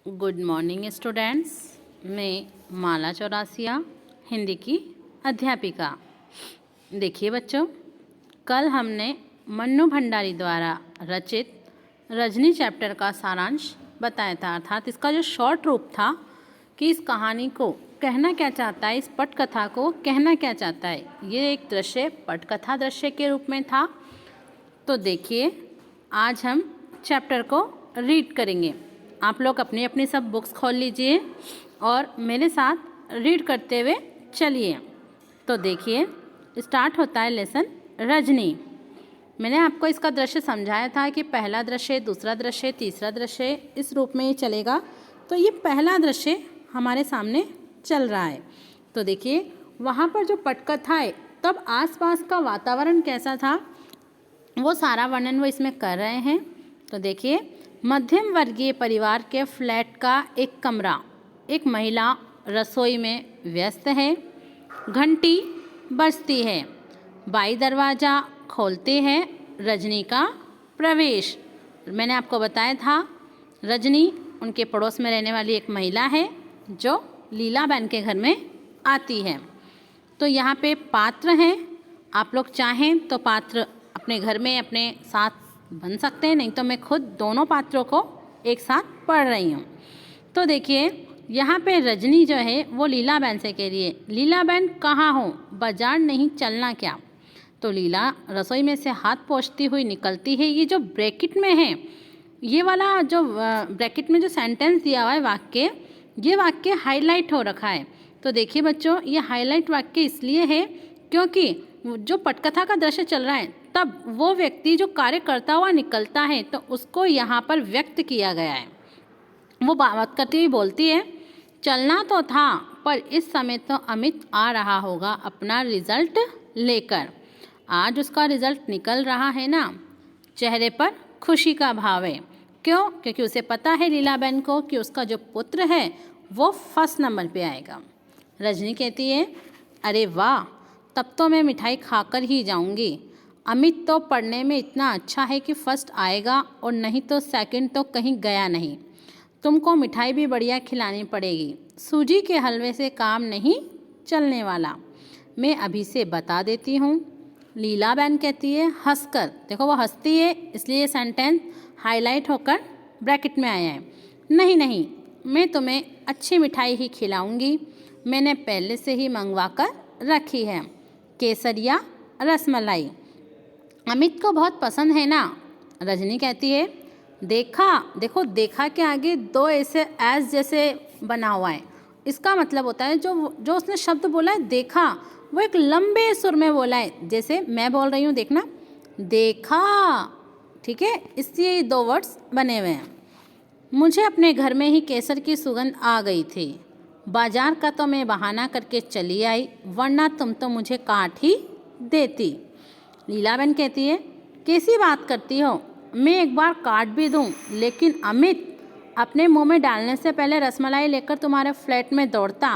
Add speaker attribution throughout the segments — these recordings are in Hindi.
Speaker 1: Good morning students. मैं माला चौरासिया, हिंदी की अध्यापिका। देखिए बच्चों, कल हमने मन्नू भंडारी द्वारा रचित रजनी चैप्टर का सारांश बताया था, अर्थात इसका जो शॉर्ट रूप था कि इस कहानी को कहना क्या चाहता है, इस पटकथा को कहना क्या चाहता है। ये एक दृश्य पटकथा दृश्य के रूप में था। तो देखिए, आज हम चैप्टर को रीड करेंगे। आप लोग अपनी अपनी सब बुक्स खोल लीजिए और मेरे साथ रीड करते हुए चलिए। तो देखिए, स्टार्ट होता है लेसन रजनी। मैंने आपको इसका दृश्य समझाया था कि पहला दृश्य, दूसरा दृश्य, तीसरा दृश्य इस रूप में ही चलेगा। तो ये पहला दृश्य हमारे सामने चल रहा है। तो देखिए, वहाँ पर जो पटकथा है तब आसपास का वातावरण कैसा था, वो सारा वर्णन वो इसमें कर रहे हैं। तो देखिए, मध्यम वर्गीय परिवार के फ्लैट का एक कमरा, एक महिला रसोई में व्यस्त है। घंटी बजती है, बाई दरवाज़ा खोलते हैं रजनी का प्रवेश। मैंने आपको बताया था, रजनी उनके पड़ोस में रहने वाली एक महिला है जो लीलाबेन के घर में आती है। तो यहाँ पे पात्र हैं, आप लोग चाहें तो पात्र अपने घर में अपने साथ बन सकते हैं, नहीं तो मैं खुद दोनों पात्रों को एक साथ पढ़ रही हूँ। तो देखिए, यहाँ पे रजनी जो है वो लीलाबेन से कह रही है, लीलाबेन कहाँ हो, बाजार नहीं चलना क्या। तो लीला रसोई में से हाथ पोंछती हुई निकलती है। ये जो ब्रैकेट में है, ये वाला जो ब्रैकेट में जो सेंटेंस दिया हुआ है वाक्य, ये वाक्य हाईलाइट हो रखा है। तो देखिए बच्चों, ये हाईलाइट वाक्य इसलिए है क्योंकि जो पटकथा का दृश्य चल रहा है तब वो व्यक्ति जो कार्य करता हुआ निकलता है तो उसको यहाँ पर व्यक्त किया गया है। वो बात करती हुई बोलती है, चलना तो था पर इस समय तो अमित आ रहा होगा अपना रिजल्ट लेकर। आज उसका रिजल्ट निकल रहा है ना। चेहरे पर खुशी का भाव है। क्यों? क्योंकि उसे पता है लीलाबेन को कि उसका जो पुत्र है वो फर्स्ट नंबर पे आएगा। रजनी कहती है, अरे वाह, तब तो मैं मिठाई खाकर ही जाऊंगी। अमित तो पढ़ने में इतना अच्छा है कि फर्स्ट आएगा और नहीं तो सेकंड तो कहीं गया नहीं। तुमको मिठाई भी बढ़िया खिलानी पड़ेगी, सूजी के हलवे से काम नहीं चलने वाला, मैं अभी से बता देती हूँ। लीलाबेन कहती है हंसकर, देखो वो हंसती है इसलिए ये सेंटेंस हाईलाइट होकर ब्रैकेट में आया है। नहीं नहीं, मैं तुम्हें अच्छी मिठाई ही खिलाऊंगी, मैंने पहले से ही मंगवा कर रखी है, केसरिया रसमलाई। अमित को बहुत पसंद है ना। रजनी कहती है, देखो देखा के आगे दो ऐसे एस जैसे बना हुआ है। इसका मतलब होता है जो उसने शब्द बोला है देखा, वो एक लंबे सुर में बोला है, जैसे मैं बोल रही हूँ, देखना, देखा। ठीक है, इसलिए ये दो वर्ड्स बने हुए हैं। मुझे अपने घर में ही केसर की सुगंध आ गई थी, बाजार का तो मैं बहाना करके चली आई, वरना तुम तो मुझे काट ही देती। लीलाबेन कहती है, कैसी बात करती हो, मैं एक बार काट भी दूं, लेकिन अमित अपने मुंह में डालने से पहले रसमलाई लेकर तुम्हारे फ्लैट में दौड़ता।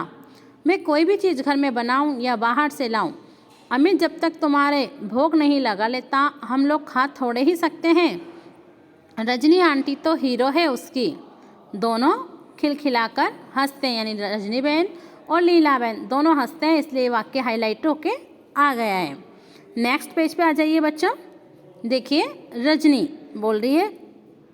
Speaker 1: मैं कोई भी चीज़ घर में बनाऊं या बाहर से लाऊं, अमित जब तक तुम्हारे भोग नहीं लगा लेता हम लोग खा थोड़े ही सकते हैं। रजनी आंटी तो हीरो है उसकी। दोनों खिलखिलाकर हंसते हैं, यानी रजनी बहन और लीलाबेन दोनों हंसते हैं, इसलिए वाक्य हाईलाइट होके आ गया है। नेक्स्ट पेज पे आ जाइए बच्चों। देखिए, रजनी बोल रही है,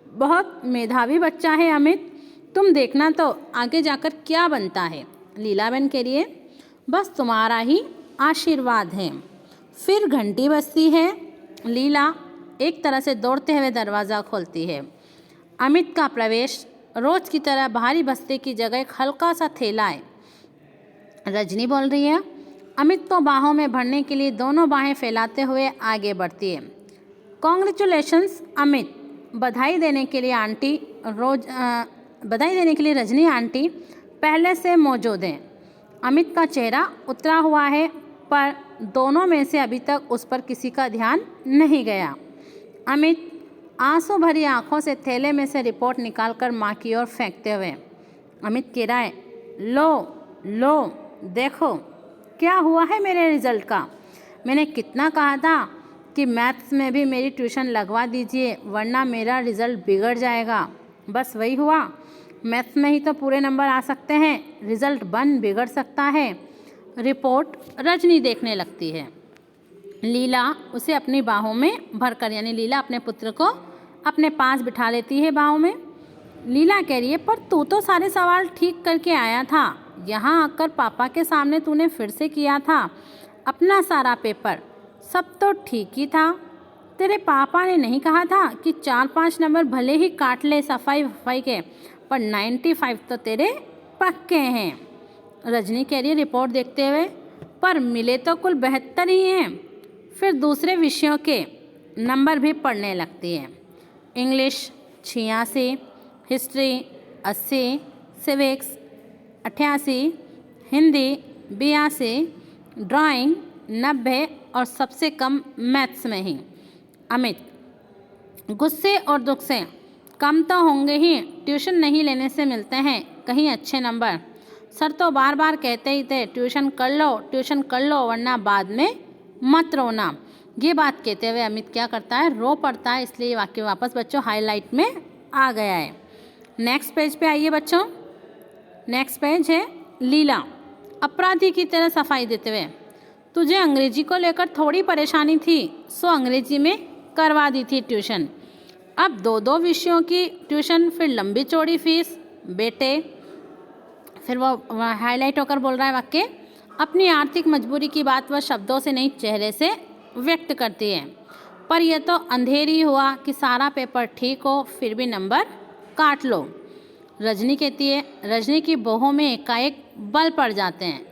Speaker 1: बहुत मेधावी बच्चा है अमित, तुम देखना तो आगे जाकर क्या बनता है। लीलाबेन कह रही है, बस तुम्हारा ही आशीर्वाद है। फिर घंटी बजती है। लीला एक तरह से दौड़ते हुए दरवाज़ा खोलती है। अमित का प्रवेश रोज की तरह भारी बस्ते की जगह एक हल्का सा थैला है। रजनी बोल रही है, अमित तो बाहों में भरने के लिए दोनों बाहें फैलाते हुए आगे बढ़ती है। कॉन्ग्रेचुलेशंस अमित, बधाई देने के लिए रजनी आंटी पहले से मौजूद हैं। अमित का चेहरा उतरा हुआ है, पर दोनों में से अभी तक उस पर किसी का ध्यान नहीं गया। अमित आंसू भरी आंखों से थैले में से रिपोर्ट निकालकर माँ की ओर फेंकते हुए, अमित कह रहा है, लो देखो क्या हुआ है मेरे रिजल्ट का। मैंने कितना कहा था कि मैथ्स में भी मेरी ट्यूशन लगवा दीजिए, वरना मेरा रिजल्ट बिगड़ जाएगा। बस वही हुआ, मैथ्स में ही तो पूरे नंबर आ सकते हैं, रिजल्ट बिगड़ सकता है। रिपोर्ट रजनी देखने लगती है। लीला उसे अपनी बाहों में भरकर, यानी लीला अपने पुत्र को अपने पास बिठा लेती है बाहों में। लीला कह रही है, पर तू तो सारे सवाल ठीक करके आया था, यहाँ आकर पापा के सामने तूने फिर से किया था अपना सारा पेपर, सब तो ठीक ही था। तेरे पापा ने नहीं कहा था कि 4-5 नंबर भले ही काट ले सफाई के, पर 95 तो तेरे पक्के हैं। रजनी कह रही है रिपोर्ट देखते हुए, पर मिले तो कुल 72 ही हैं। फिर दूसरे विषयों के नंबर भी पढ़ने लगती है। English 86, history 80, civics 88, Hindi 82, drawing 90 और सबसे कम मैथ्स में ही। अमित, गुस्से और दुख से कम तो होंगे ही, ट्यूशन नहीं लेने से मिलते हैं कहीं अच्छे नंबर। सर तो बार बार कहते ही थे ट्यूशन कर लो वरना बाद में मत रोना। ये बात कहते हुए अमित क्या करता है, रो पड़ता है। इसलिए ये वाक्य वापस बच्चों हाईलाइट में आ गया है। नेक्स्ट पेज पे आइए बच्चों। नेक्स्ट पेज है लीला अपराधी की तरह सफाई देते हुए, तुझे अंग्रेजी को लेकर थोड़ी परेशानी थी, सो अंग्रेजी में करवा दी थी ट्यूशन। अब 2-2 विषयों की ट्यूशन, फिर लंबी चौड़ी फीस बेटे। फिर वो हाईलाइट होकर बोल रहा है वाक्य, अपनी आर्थिक मजबूरी की बात वह शब्दों से नहीं चेहरे से व्यक्त करती है। पर यह तो अंधेरी हुआ कि सारा पेपर ठीक हो फिर भी नंबर काट लो। रजनी कहती है, रजनी की बाहों में एकाएक बल पड़ जाते हैं।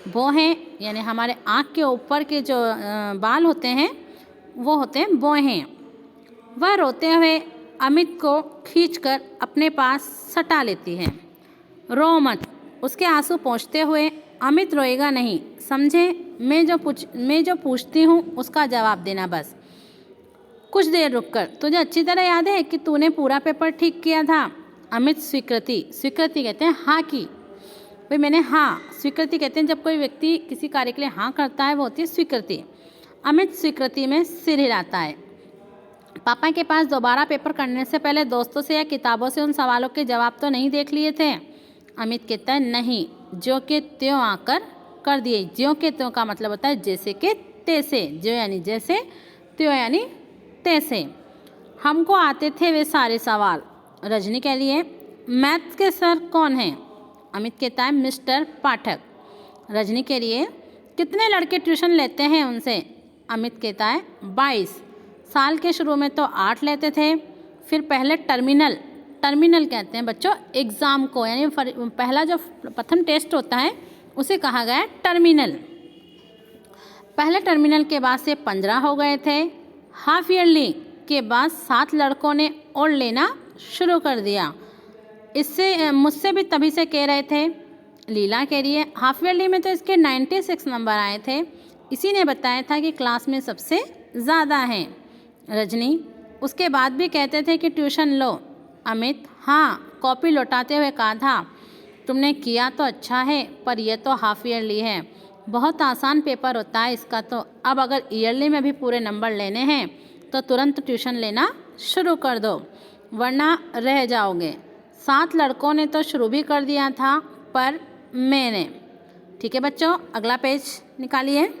Speaker 1: भौहें यानी हमारे आँख के ऊपर के जो बाल होते हैं वो होते हैं भौहें। वह रोते हुए अमित को खींचकर अपने पास सटा लेती है। रो मत, उसके आंसू पोंछते हुए, अमित रोएगा नहीं, समझे। मैं जो पूछती हूँ उसका जवाब देना बस। कुछ देर रुककर, तुझे अच्छी तरह याद है कि तूने पूरा पेपर ठीक किया था। अमित स्वीकृति कहते हैं हाँ की। भाई मैंने हाँ, स्वीकृति कहते हैं जब कोई व्यक्ति किसी कार्य के लिए हाँ करता है वो होती है स्वीकृति। अमित स्वीकृति में सिर हिलाता है। पापा के पास दोबारा पेपर करने से पहले दोस्तों से या किताबों से उन सवालों के जवाब तो नहीं देख लिए थे। अमित कहता है नहीं, जो के त्यों आकर कर दिए। ज्यों के त्यों का मतलब होता है जैसे के तैसे, जो यानी जैसे, त्यों यानी तैसे। हमको आते थे वे सारे सवाल। रजनी कह रही है मैथ्स के सर कौन हैं? अमित कहता है मिस्टर पाठक। रजनी कह रही है कितने लड़के ट्यूशन लेते हैं उनसे? अमित कहता है 22। साल के शुरू में तो 8 लेते थे, फिर पहले टर्मिनल कहते हैं बच्चों एग्ज़ाम को, यानी पहला जो प्रथम टेस्ट होता है उसे कहा गया है टर्मिनल। पहले टर्मिनल के बाद से 15 हो गए थे। हाफ ईयरली के बाद 7 लड़कों ने और लेना शुरू कर दिया। इससे मुझसे भी तभी से कह रहे थे। लीला कह रही है हाफ ईयरली में तो इसके 96 नंबर आए थे, इसी ने बताया था कि क्लास में सबसे ज़्यादा हैं। रजनी उसके बाद भी कहते थे कि ट्यूशन लो। अमित हाँ, कॉपी लौटाते हुए कहा था। तुमने किया तो अच्छा है, पर यह तो हाफ ईयरली है, बहुत आसान पेपर होता है इसका तो। अब अगर ईयरली में भी पूरे नंबर लेने हैं तो तुरंत ट्यूशन लेना शुरू कर दो, वरना रह जाओगे। 7 लड़कों ने तो शुरू भी कर दिया था, पर मैंने। ठीक है बच्चों, अगला पेज निकालिए।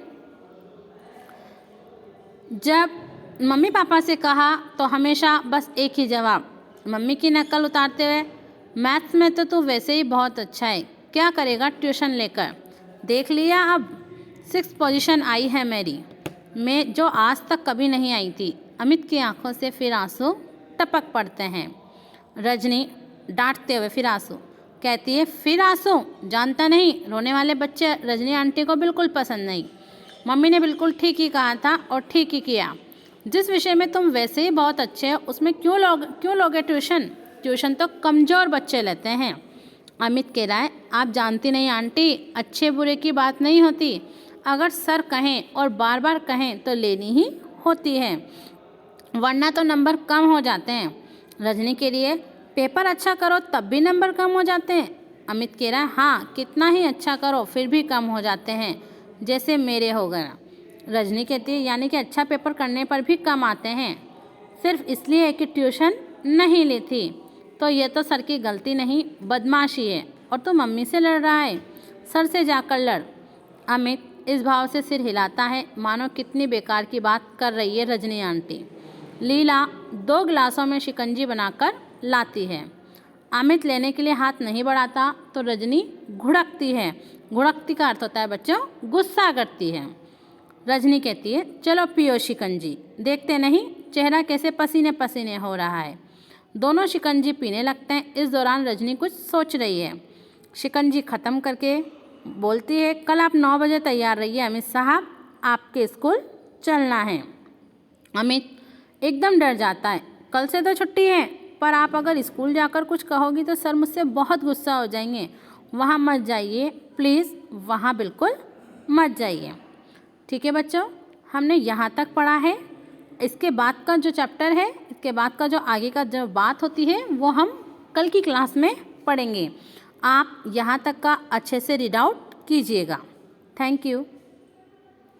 Speaker 1: जब मम्मी पापा से कहा तो हमेशा बस एक ही जवाब, मम्मी की नकल उतारते हुए, मैथ्स में तो तू वैसे ही बहुत अच्छा है, क्या करेगा ट्यूशन लेकर? देख लिया अब 6th पोजीशन आई है मेरी, मैं जो आज तक कभी नहीं आई थी। अमित की आंखों से फिर आंसू टपक पड़ते हैं। रजनी डांटते हुए फिर आंसू कहती है, फिर आंसू? जानता नहीं, रोने वाले बच्चे रजनी आंटी को बिल्कुल पसंद नहीं। मम्मी ने बिल्कुल ठीक ही कहा था और ठीक ही किया। जिस विषय में तुम वैसे ही बहुत अच्छे हो उसमें क्यों लोगे ट्यूशन? ट्यूशन तो कमज़ोर बच्चे लेते हैं। अमित कह रहा है, आप जानती नहीं आंटी, अच्छे बुरे की बात नहीं होती, अगर सर कहें और बार बार कहें तो लेनी ही होती है, वरना तो नंबर कम हो जाते हैं। रजनी के लिए पेपर अच्छा करो तब भी नंबर कम हो जाते हैं। अमित कह रहा है हाँ, कितना ही अच्छा करो फिर भी कम हो जाते हैं, जैसे मेरे हो गया। रजनी कहती है यानी कि अच्छा पेपर करने पर भी कम आते हैं, सिर्फ इसलिए कि ट्यूशन नहीं ली थी। तो ये तो सर की गलती नहीं, बदमाशी है और तो मम्मी से लड़ रहा है। सर से जाकर लड़। अमित इस भाव से सिर हिलाता है मानो कितनी बेकार की बात कर रही है रजनी आंटी। लीला 2 गिलासों में शिकंजी बनाकर लाती है। अमित लेने के लिए हाथ नहीं बढ़ाता तो रजनी घुड़कती है। घुड़कती का अर्थ होता है बच्चों गुस्सा करती है। रजनी कहती है चलो पियो शिकंजी, देखते नहीं चेहरा कैसे पसीने पसीने हो रहा है। दोनों शिकंजी पीने लगते हैं। इस दौरान रजनी कुछ सोच रही है। शिकंजी ख़त्म करके बोलती है कल आप 9 बजे तैयार रहिए अमित साहब, आपके स्कूल चलना है। अमित एकदम डर जाता है। कल से तो छुट्टी है, पर आप अगर स्कूल जाकर कुछ कहोगी तो सर मुझसे बहुत गुस्सा हो जाएंगे। वहाँ मत जाइए प्लीज़, वहाँ बिल्कुल मत जाइए। ठीक है बच्चों, हमने यहाँ तक पढ़ा है। इसके बाद का जो चैप्टर है, इसके बाद का जो आगे का जो बात होती है वो हम कल की क्लास में पढ़ेंगे। आप यहाँ तक का अच्छे से रीड आउट कीजिएगा। Thank you.